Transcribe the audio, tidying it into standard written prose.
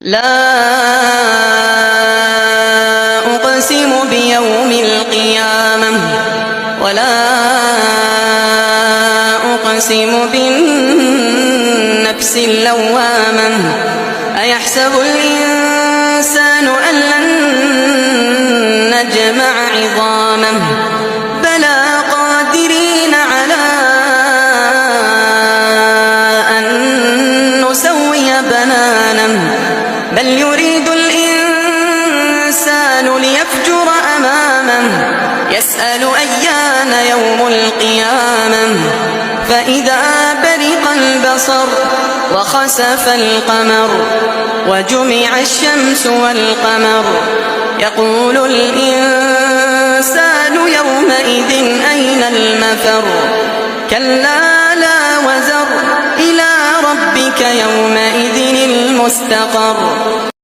لا أقسم بيوم القيامة ولا أقسم بالنفس اللوامة أيحسب الإنسان أن لن نجمع عظامه بلى قادرين على أن نسوي بنانه بل يريد الإنسان ليفجر أمامه يسأل أيان يوم القيامة فإذا برق البصر وخسف القمر وجمع الشمس والقمر يقول الإنسان يومئذ أين المفر كلا لا وزر إلى ربك يومئذ المستقر